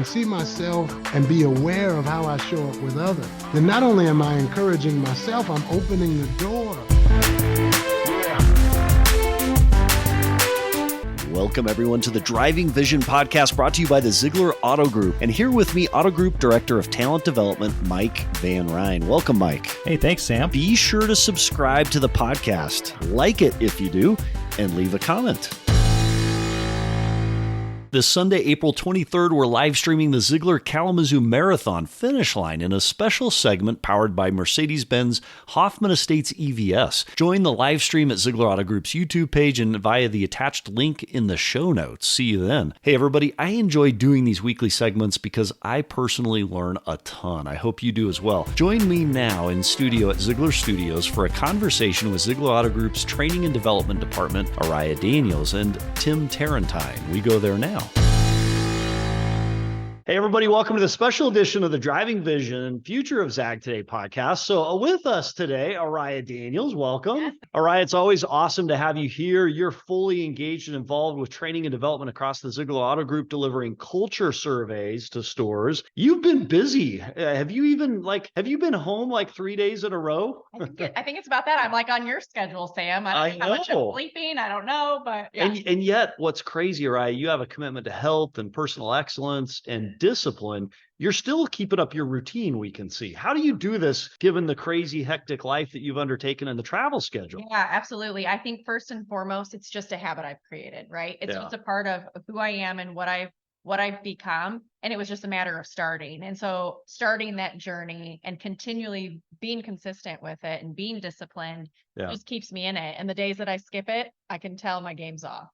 see myself and be aware of how I show up with others, then not only am I encouraging myself, I'm opening the door. Welcome, everyone, to the Driving Vision podcast brought to you by the Zeigler Auto Group. And here with me, Auto Group Director of Talent Development, Mike Van Ryn. Welcome, Mike. Hey, thanks, Sam. Be sure to subscribe to the podcast, like it if you do, and leave a comment. This Sunday, April 23rd, we're live streaming the Zeigler Kalamazoo Marathon finish line in a special segment powered by Mercedes-Benz Hoffman Estates EVS. Join the live stream at Zeigler Auto Group's YouTube page and via the attached link in the show notes. See you then. Hey, everybody, I enjoy doing these weekly segments because I personally learn a ton. I hope you do as well. Join me now in studio at Zeigler Studios for a conversation with Zeigler Auto Group's Training and Development Department, Ariah Daniels, and Tim Terrentine. We go there now. Hey, everybody, welcome to the special edition of the Driving Vision Future of Zag Today podcast. So with us today, Ariah Daniels, welcome. Yes. Ariah, it's always awesome to have you here. You're fully engaged and involved with training and development across the Zeigler Auto Group, delivering culture surveys to stores. You've been busy. Have you been home like 3 days in a row? I think it's about that. I'm like on your schedule, Sam. I don't know how much I'm sleeping. I don't know, but yeah. And yet, what's crazy, Ariah, you have a commitment to health and personal excellence and discipline. You're still keeping up your routine, we can see. How do you do this given the crazy, hectic life that you've undertaken and the travel schedule? Yeah, absolutely. I think first and foremost, it's just a habit I've created, right? It's just a part of who I am and what I've become. And it was just a matter of starting. And so starting that journey and continually being consistent with it and being disciplined just keeps me in it. And the days that I skip it, I can tell my game's off.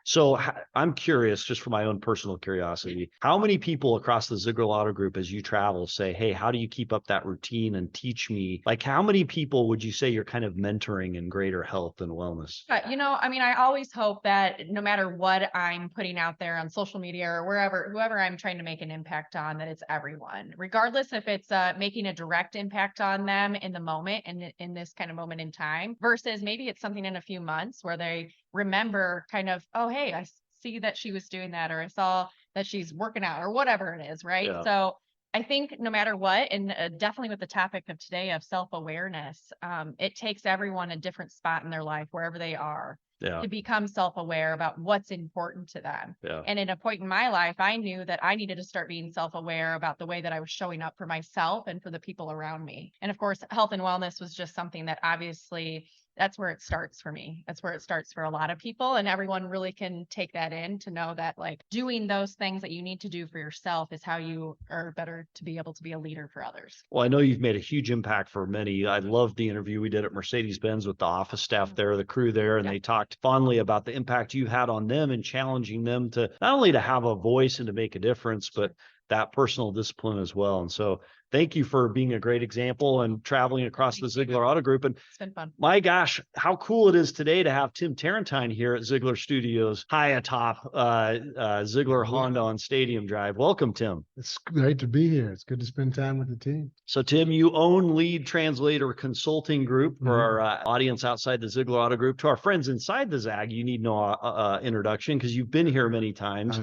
So I'm curious, just for my own personal curiosity, how many people across the Zeigler Auto Group as you travel say, hey, how do you keep up that routine and teach me? Like, how many people would you say you're kind of mentoring in greater health and wellness? I always hope that no matter what I'm putting out there on social media or whoever I'm trying to make an impact on, that it's everyone, regardless if it's making a direct impact on them in the moment and in this kind of moment in time, versus maybe it's something in a few months where they remember kind of, oh, hey, I see that she was doing that, or I saw that she's working out, or whatever it is, right? Yeah. So I think no matter what, and definitely with the topic of today of self-awareness, it takes everyone a different spot in their life, wherever they are, to become self-aware about what's important to them. And at a point in my life, I knew that I needed to start being self-aware about the way that I was showing up for myself and for the people around me. And of course, health and wellness was just something that obviously that's where it starts for me. That's where it starts for a lot of people. And everyone really can take that in to know that like doing those things that you need to do for yourself is how you are better to be able to be a leader for others. Well, I know you've made a huge impact for many. I loved the interview we did at Mercedes-Benz with the office staff there, the crew there, and they talked fondly about the impact you've had on them and challenging them to not only to have a voice and to make a difference, but that personal discipline as well. And so thank you for being a great example and traveling across the Zeigler Auto Group. And it's been fun. My gosh, how cool it is today to have Tim Terrentine here at Zeigler Studios, high atop Zeigler Honda on Stadium Drive. Welcome, Tim. It's great to be here. It's good to spend time with the team. So, Tim, you own Lead Translator Consulting Group for our audience outside the Zeigler Auto Group. To our friends inside the ZAG, you need no introduction because you've been here many times.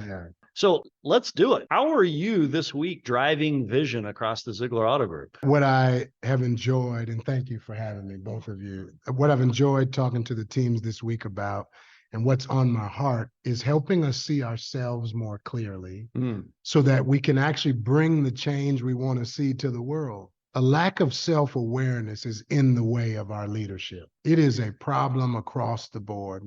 So let's do it. How are you this week driving vision across the Zeigler Auto Group? What I have enjoyed, and thank you for having me, both of you, what I've enjoyed talking to the teams this week about and what's on my heart is helping us see ourselves more clearly so that we can actually bring the change we want to see to the world. A lack of self-awareness is in the way of our leadership. It is a problem across the board.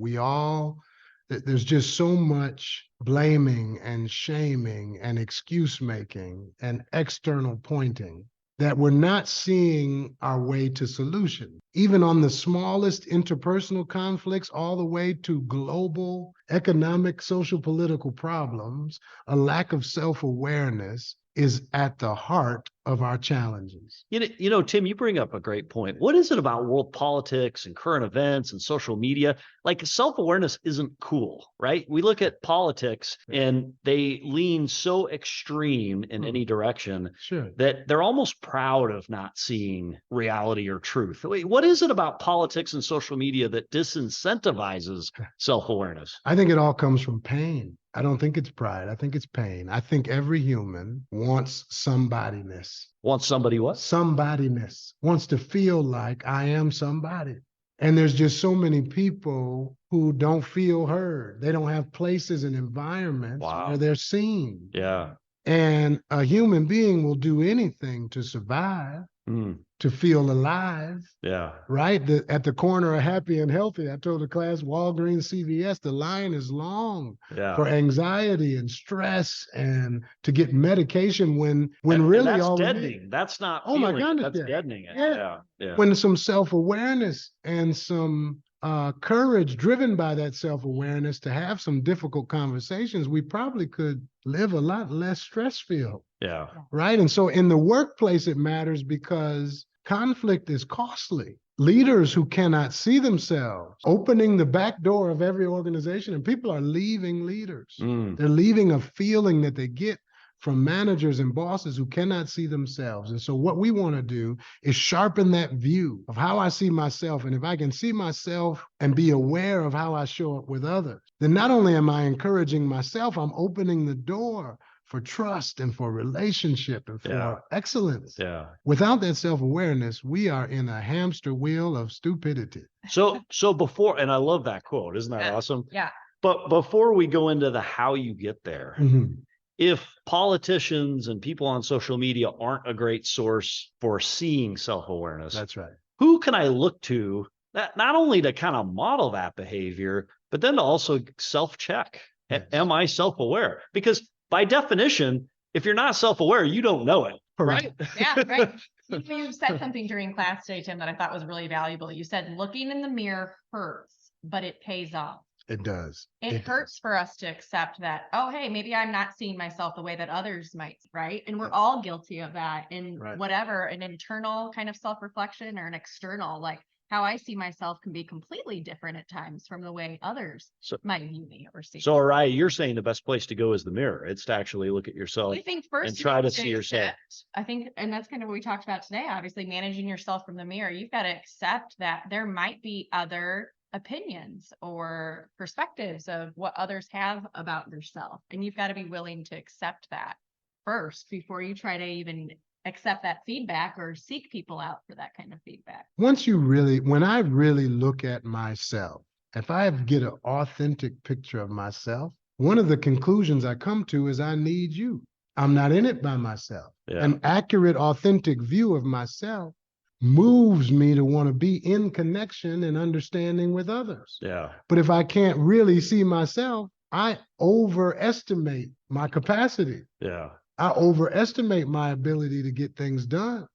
There's just so much blaming and shaming and excuse making and external pointing that we're not seeing our way to solution. Even on the smallest interpersonal conflicts, all the way to global economic, social, political problems, a lack of self-awareness is at the heart of our challenges. You know, Tim, you bring up a great point. What is it about world politics and current events and social media? Like self-awareness isn't cool, right? We look at politics and they lean so extreme in any direction that they're almost proud of not seeing reality or truth. Wait, what is it about politics and social media that disincentivizes self-awareness? I think it all comes from pain. I don't think it's pride. I think it's pain. I think every human wants somebodyness. Want somebody what? Somebodyness. Wants to feel like I am somebody. And there's just so many people who don't feel heard. They don't have places and environments where they're seen. Yeah. And a human being will do anything to survive, to feel alive. Yeah. Right? At the corner of happy and healthy, I told the class, Walgreens, CVS, the line is long for anxiety and stress and to get medication when really that's all deadening. That's not my goodness, that's deadening it. Yeah. When some self-awareness and some courage driven by that self-awareness to have some difficult conversations, we probably could live a lot less stress-filled. Yeah. Right? And so in the workplace, it matters because conflict is costly. Leaders who cannot see themselves opening the back door of every organization, and people are leaving leaders. They're leaving a feeling that they get from managers and bosses who cannot see themselves. And so what we want to do is sharpen that view of how I see myself. And if I can see myself and be aware of how I show up with others, then not only am I encouraging myself, I'm opening the door for trust and for relationship and for excellence. Yeah. Without that self-awareness, we are in a hamster wheel of stupidity. So before, and I love that quote. Isn't that awesome? Yeah. But before we go into the how you get there, if politicians and people on social media aren't a great source for seeing self-awareness, that's right. Who can I look to that not only to kind of model that behavior, but then to also self-check? Yes. Am I self-aware? Because by definition, if you're not self-aware, you don't know it, right? Yeah, right. You said something during class today, Tim, that I thought was really valuable. You said looking in the mirror hurts, but it pays off. It does. It hurts for us to accept that, oh, hey, maybe I'm not seeing myself the way that others might, right? And we're all guilty of that in whatever, an internal kind of self-reflection or an external, like how I see myself can be completely different at times from the way others might view me or see. So, Ariah, you're saying the best place to go is the mirror. It's to actually look at yourself and try to see yourself. I think, and that's kind of what we talked about today, obviously managing yourself from the mirror. You've got to accept that there might be other opinions or perspectives of what others have about yourself. And you've got to be willing to accept that first before you try to even accept that feedback or seek people out for that kind of feedback. When I really look at myself, if I get an authentic picture of myself, one of the conclusions I come to is I need you. I'm not in it by myself. Yeah. An accurate, authentic view of myself moves me to want to be in connection and understanding with others. Yeah. But if I can't really see myself, I overestimate my capacity. Yeah. I overestimate my ability to get things done.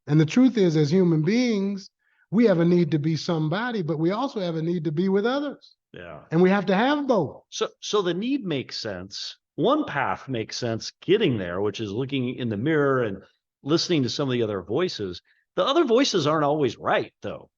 And the truth is, as human beings, we have a need to be somebody, but we also have a need to be with others. Yeah. And we have to have both. So the need makes sense. One path makes sense getting there, which is looking in the mirror and listening to some of the other voices. The other voices aren't always right, though.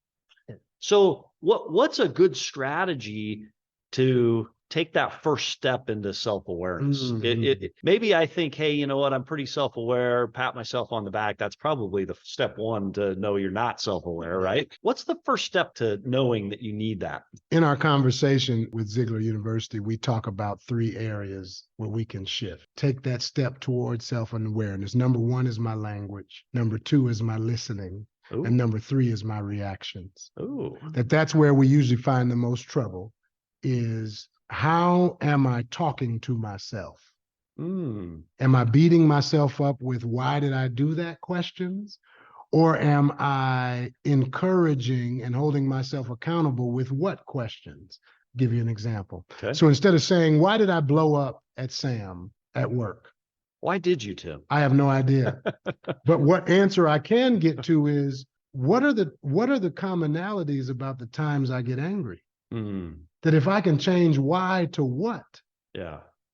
So what's a good strategy to take that first step into self-awareness? Mm-hmm. Maybe I think, hey, you know what? I'm pretty self-aware, pat myself on the back. That's probably the step one to know you're not self-aware, right? What's the first step to knowing that you need that? In our conversation with Zeigler University, we talk about 3 areas where we can shift. Take that step towards self-awareness. Number 1 is my language. Number 2 is my listening. Ooh. And number 3 is my reactions. Ooh. That's where we usually find the most trouble is, how am I talking to myself? Am I beating myself up with why did I do that questions? Or am I encouraging and holding myself accountable with what questions? I'll give you an example. Okay. So instead of saying, why did I blow up at Sam at work? Why did you, Tim? I have no idea. But what answer I can get to is, what are the commonalities about the times I get angry? That if I can change why to what,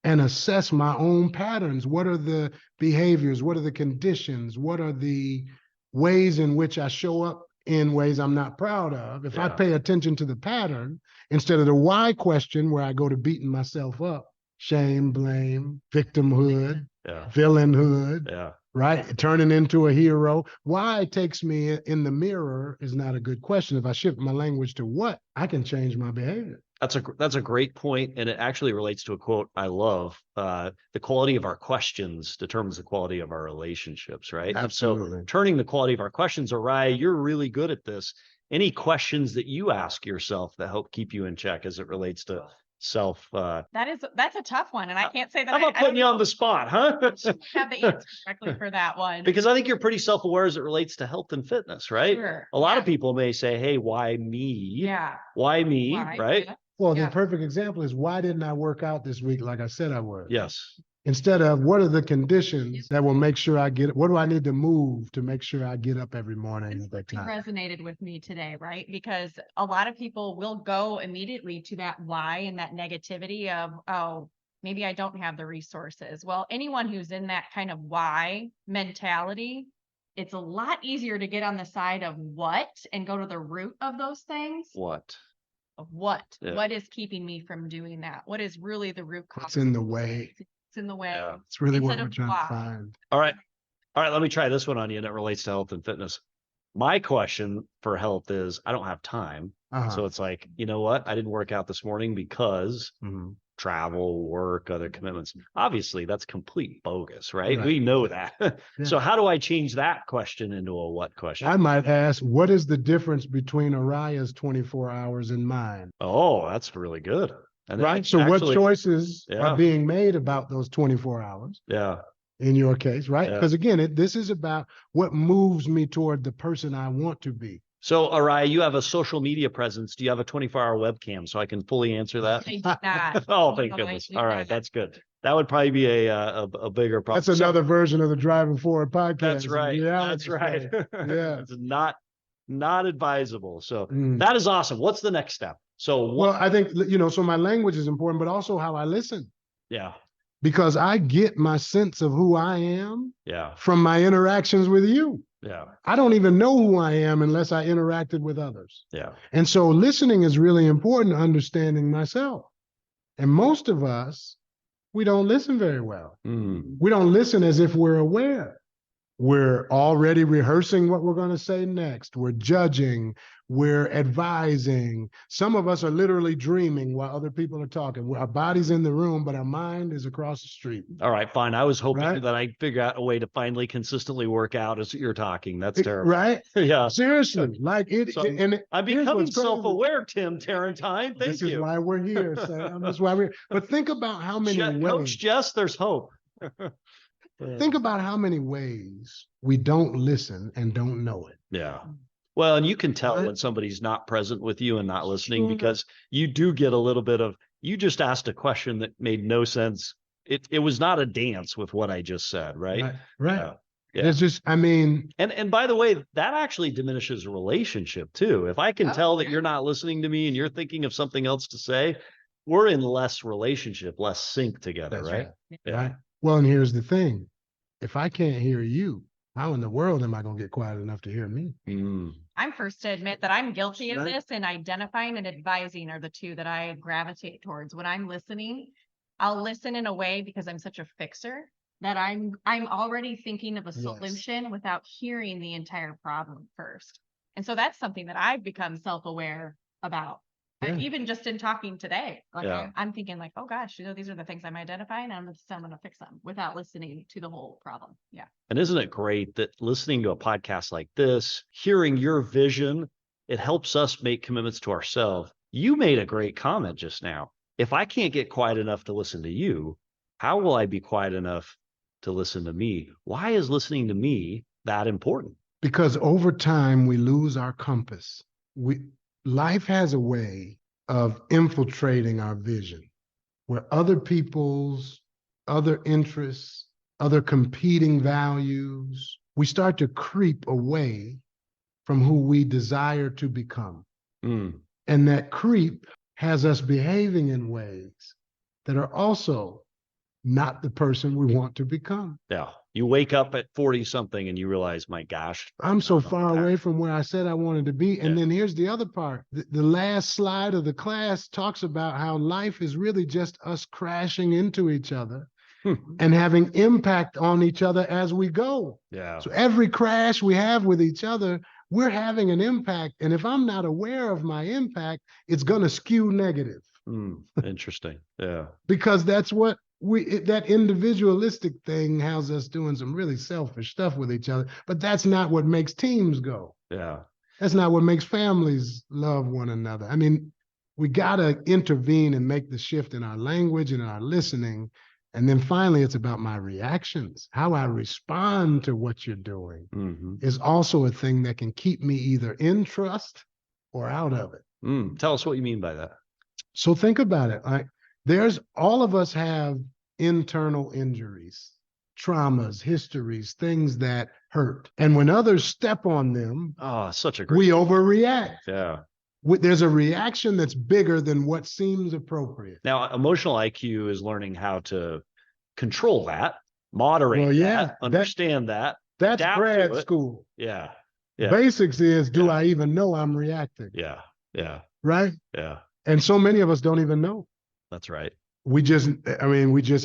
and assess my own patterns, what are the behaviors, what are the conditions, what are the ways in which I show up in ways I'm not proud of, if I pay attention to the pattern, instead of the why question where I go to beating myself up, shame, blame, victimhood, villainhood, right? Turning into a hero. Why takes me in the mirror is not a good question. If I shift my language to what, I can change my behavior. That's a great point, and it actually relates to a quote I love. The quality of our questions determines the quality of our relationships, right? Absolutely. So turning the quality of our questions, Ariah, you're really good at this. Any questions that you ask yourself that help keep you in check as it relates to self? That's a tough one, and I can't say that. How about I putting you don't on the spot, huh? have the answer directly for that one. Because I think you're pretty self-aware as it relates to health and fitness, right? Sure. A lot of people may say, "Hey, why me? Yeah. Why me?" Why? Right? Yeah. Well, Yeah. the perfect example is, why didn't I work out this week like I said I would? Yes. Instead of, what are the conditions that will make sure I get, what do I need to move to make sure I get up every morning at that It time? resonated with me today, right? Because a lot of people will go immediately to that why and that negativity of, oh, maybe I don't have the resources. Well, anyone who's in that kind of why mentality, it's a lot easier to get on the side of what and go to the root of those things. What? Of what? Yeah. What is keeping me from doing that? What is really the root cause? What's in the way? It's in the way. Yeah. It's really what Instead we're of trying why. to find. All right. Let me try this one on you, and it relates to health and fitness. My question for health is, I don't have time. So it's like, you know what? I didn't work out this morning because travel, work, other commitments. Obviously, that's complete bogus, right? We know that. So how do I change that question into a what question? I might ask, what is the difference between Ariah's 24 hours and mine? Oh, that's really good. And right. So what choices are being made about those 24 hours? Yeah. In your case, right? Because again, this is about what moves me toward the person I want to be. So, Ariah, you have a social media presence. Do you have a 24-hour webcam so I can fully answer that? I do not. Oh, thank goodness. All right, that's good. That would probably be a bigger problem. That's another version of the Driving Forward podcast. That's right. That's right. Yeah. It's not advisable. So that is awesome. What's the next step? So well, I think, so my language is important, but also how I listen. Yeah. Because I get my sense of who I am from my interactions with you. Yeah. I don't even know who I am unless I interacted with others. Yeah. And so listening is really important to understanding myself. And most of us, we don't listen very well. We don't listen as if we're aware. We're already rehearsing what we're going to say next. We're judging. We're advising. Some of us are literally dreaming while other people are talking. Our body's in the room, but our mind is across the street. All right, fine. I was hoping that I'd figure out a way to finally consistently work out as you're talking. That's terrible. Right? Yeah. Seriously. Like it. So I'm becoming self-aware, Tim Terrentine. Thank you. This is why we're here, Sam. That's why we're. But think about how many ways. Coach Jess, there's hope. Think about how many ways we don't listen and don't know it. Yeah. Well, and you can tell when somebody's not present with you and not listening because you do get a little bit of, you just asked a question that made no sense. It was not a dance with what I just said, right? Right. It's just, And by the way, that actually diminishes a relationship too. If I can tell that you're not listening to me and you're thinking of something else to say, we're in less relationship, less sync together, right? Right. Well, and here's the thing. If I can't hear you, how in the world am I going to get quiet enough to hear me? I'm first to admit that I'm guilty of this, and identifying and advising are the two that I gravitate towards. When I'm listening, I'll listen in a way because I'm such a fixer that I'm already thinking of a solution without hearing the entire problem first. And so that's something that I've become self-aware about. Even just in talking today, I'm thinking like, oh gosh, these are the things I'm identifying, and I'm going to fix them without listening to the whole problem. Yeah. And isn't it great that listening to a podcast like this, hearing your vision, it helps us make commitments to ourselves. You made a great comment just now. If I can't get quiet enough to listen to you, how will I be quiet enough to listen to me? Why is listening to me that important? Because over time we lose our compass. Life has a way of infiltrating our vision where other people's, other interests, other competing values, we start to creep away from who we desire to become. And that creep has us behaving in ways that are also not the person we want to become. Yeah. You wake up at 40 something and you realize, my gosh, I'm so far away from where I said I wanted to be. And then here's the other part. The last slide of the class talks about how life is really just us crashing into each other and having impact on each other as we go. Yeah. So every crash we have with each other, we're having an impact. And if I'm not aware of my impact, it's going to skew negative. Interesting. Yeah. Because that's what that individualistic thing has us doing some really selfish stuff with each other. But that's not what makes teams go. Yeah. That's not what makes families love one another. I mean, we got to intervene and make the shift in our language and in our listening. And then finally, it's about my reactions. How I respond to what you're doing is also a thing that can keep me either in trust or out of it. Tell us what you mean by that. So think about it. Like, all of us have internal injuries, traumas, histories, things that hurt. And when others step on them, we overreact. Yeah. There's a reaction that's bigger than what seems appropriate. Now, emotional IQ is learning how to control that, moderate that, understand that. That's grad school. Yeah. Basics is, do I even know I'm reacting? Yeah. Yeah. Right? Yeah. And so many of us don't even know. That's right. We just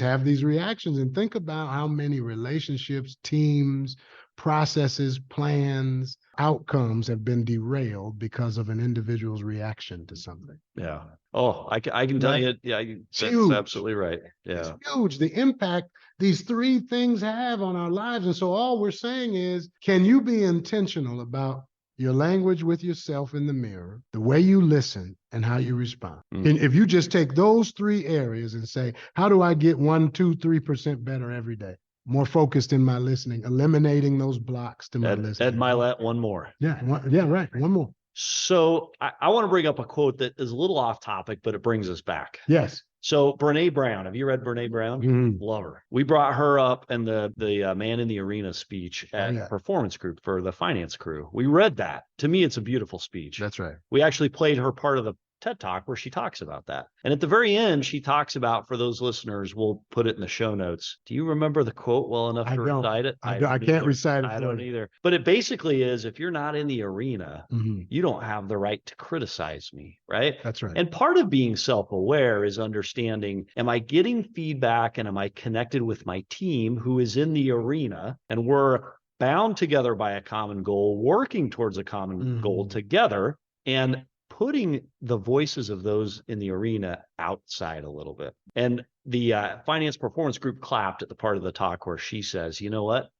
have these reactions, and think about how many relationships, teams, processes, plans, outcomes have been derailed because of an individual's reaction to something. Yeah. Oh, I can tell you. Yeah. That's absolutely right. Yeah. It's huge. The impact these three things have on our lives. And so all we're saying is, can you be intentional about your language with yourself in the mirror, the way you listen, and how you respond? And if you just take those three areas and say, how do I get 1, 2, 3% better every day? More focused in my listening, eliminating those blocks to my listening. Ed Milet, one more. Yeah, right. One more. So I want to bring up a quote that is a little off topic, but it brings us back. Yes. So Brene Brown, have you read Brene Brown? Love her. We brought her up in the Man in the Arena speech at Performance Group for the finance crew. We read that. To me, it's a beautiful speech. That's right. We actually played her part of the TED Talk where she talks about that. And at the very end, she talks about, for those listeners, we'll put it in the show notes. Do you remember the quote well enough to recite it? I can't recite it. I don't either. But it basically is, if you're not in the arena, you don't have the right to criticize me, right? That's right. And part of being self-aware is understanding, am I getting feedback and am I connected with my team who is in the arena, and we're bound together by a common goal, working towards a common goal together, and putting the voices of those in the arena outside a little bit. And the finance performance group clapped at the part of the talk where she says, you know what?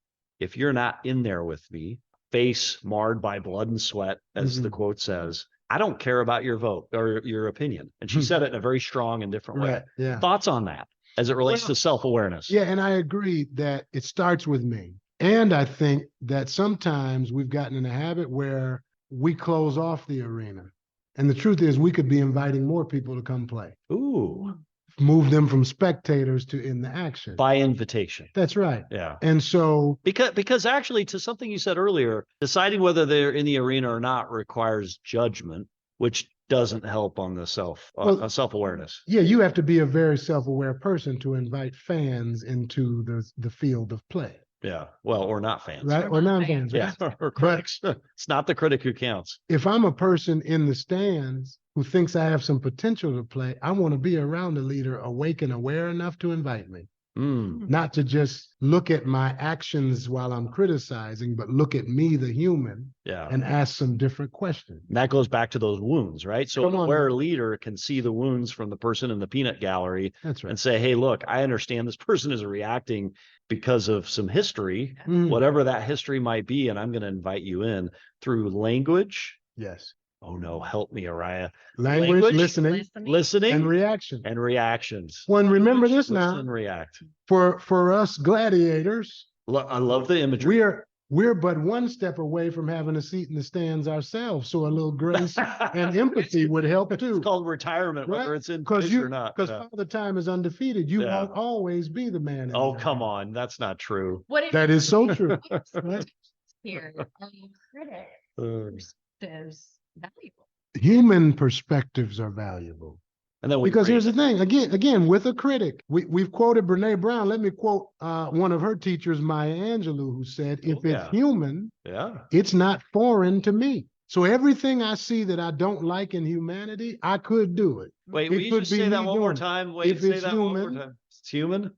If you're not in there with me, face marred by blood and sweat, as the quote says, I don't care about your vote or your opinion. And she said it in a very strong and different way. Right, yeah. Thoughts on that as it relates to self-awareness? Yeah, and I agree that it starts with me. And I think that sometimes we've gotten in a habit where we close off the arena. And the truth is, we could be inviting more people to come play. Ooh. Move them from spectators to in the action. By invitation. That's right. Yeah. And so... Because actually, to something you said earlier, deciding whether they're in the arena or not requires judgment, which doesn't help on the self-awareness. Yeah, you have to be a very self-aware person to invite fans into the field of play. Yeah, well, or not fans. Right, or non-fans. Yeah, or critics. It's not the critic who counts. If I'm a person in the stands who thinks I have some potential to play, I want to be around a leader awake and aware enough to invite me. Not to just look at my actions while I'm criticizing, but look at me, the human, and ask some different questions. And that goes back to those wounds, right? So an aware leader can see the wounds from the person in the peanut gallery. That's right. And say, hey, look, I understand this person is reacting because of some history, whatever that history might be, and I'm going to invite you in through language. Yes. Oh no, help me, Ariah. Language, listening, and reactions. Well, and remember this now. And react. For us gladiators, I love the imagery. We're but one step away from having a seat in the stands ourselves. So a little grace and empathy would help too. It's called retirement, right? Whether it's in place or not. Because Father Time is undefeated. You won't always be the man. Oh, come on. That's not true. That is so true. Right? Here, perspectives valuable. Human perspectives are valuable. And then because here's the thing, again, with a critic, we've quoted Brene Brown. Let me quote one of her teachers, Maya Angelou, who said, if it's human, it's not foreign to me. So everything I see that I don't like in humanity, I could do it. Wait, will you just say that one more time? Wait, say that one more time. It's human?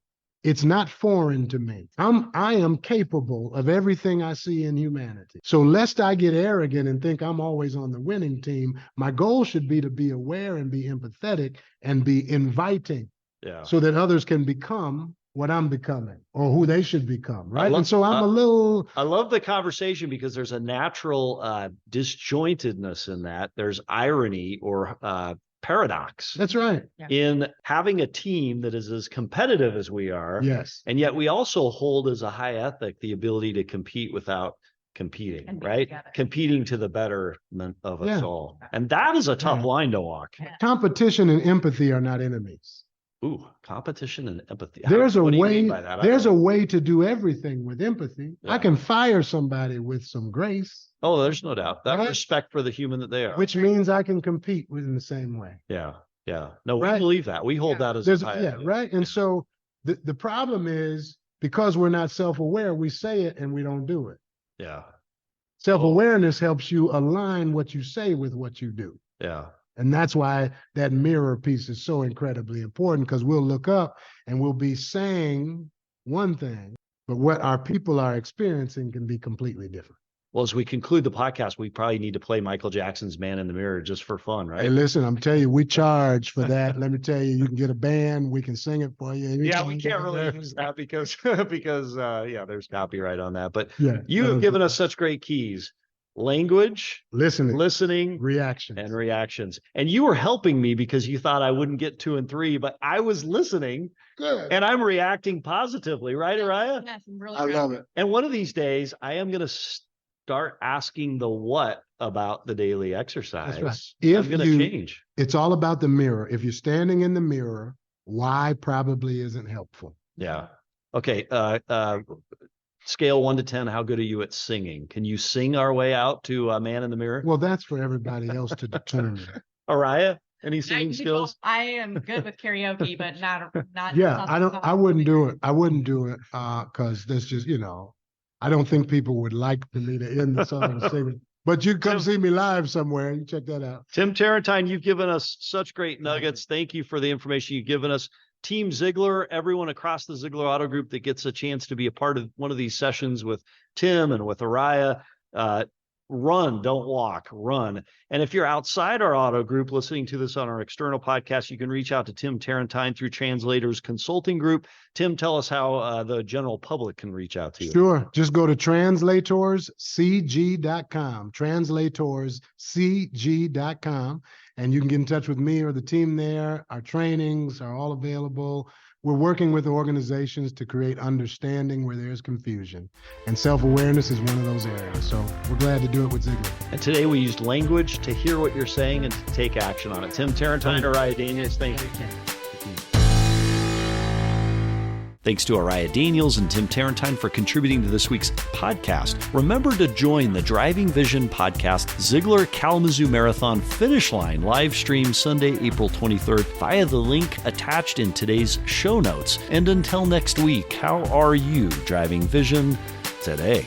It's not foreign to me. I am capable of everything I see in humanity. So lest I get arrogant and think I'm always on the winning team, my goal should be to be aware and be empathetic and be inviting, so that others can become what I'm becoming or who they should become, right? And so I'm I love the conversation because there's a natural disjointedness in that. There's irony or paradox. That's right. In having a team that is as competitive as we are. Yes. And yet we also hold as a high ethic the ability to compete without competing, right? Together. Competing to the betterment of us all. And that is a tough line to walk. Competition and empathy are not enemies. Ooh, competition and empathy. There's a way to do everything with empathy. I can fire somebody with some grace. Oh, there's no doubt. That respect for the human that they are. Which means I can compete in the same way. Yeah. No, we believe that. We hold that as right. And so the problem is because we're not self-aware, we say it and we don't do it. Yeah. Self-awareness helps you align what you say with what you do. Yeah. And that's why that mirror piece is so incredibly important, because we'll look up and we'll be saying one thing, but what our people are experiencing can be completely different. Well, as we conclude the podcast, we probably need to play Michael Jackson's Man in the Mirror just for fun, right? Hey, listen, I'm telling you, we charge for that. Let me tell you, you can get a band, we can sing it for you. Yeah, we can't really use that because there's copyright on that. But you have given us such great keys. Language, listening, reactions. And you were helping me because you thought I wouldn't get 2 and 3, but I was listening. Good. And I'm reacting positively, right, Ariah? Yes, I'm really I love it. And one of these days, I am going to start asking the what about the daily exercise. That's right. I'm going to change. It's all about the mirror. If you're standing in the mirror, why probably isn't helpful. Yeah. Okay. Scale 1 to 10, how good are you at singing? Can you sing our way out to a Man in the Mirror? Well, that's for everybody else to determine. Ariah, any singing skills? I am good with karaoke, but not. Yeah, I wouldn't do it. Because there's just, I don't think people would like for me to end the song singing. But you come see me live somewhere. You check that out. Tim Terrentine, you've given us such great nuggets. Thank you for the information you've given us. Team Zeigler, everyone across the Zeigler Auto Group that gets a chance to be a part of one of these sessions with Tim and with Ariah, run, don't walk, run. And if you're outside our auto group listening to this on our external podcast, you can reach out to Tim Terrentine through Translators Consulting Group. Tim, tell us how the general public can reach out to you. Sure. Just go to translators.cg.com, translators.cg.com. And you can get in touch with me or the team there. Our trainings are all available. We're working with organizations to create understanding where there's confusion. And self-awareness is one of those areas. So we're glad to do it with Zeigler. And today we used language to hear what you're saying and to take action on it. Tim Terrentine, Ariah Daniels, thank you. Thanks to Ariah Daniels and Tim Terrentine for contributing to this week's podcast. Remember to join the Driving Vision podcast Zeigler Kalamazoo Marathon Finish Line live stream Sunday, April 23rd via the link attached in today's show notes. And until next week, how are you driving vision today?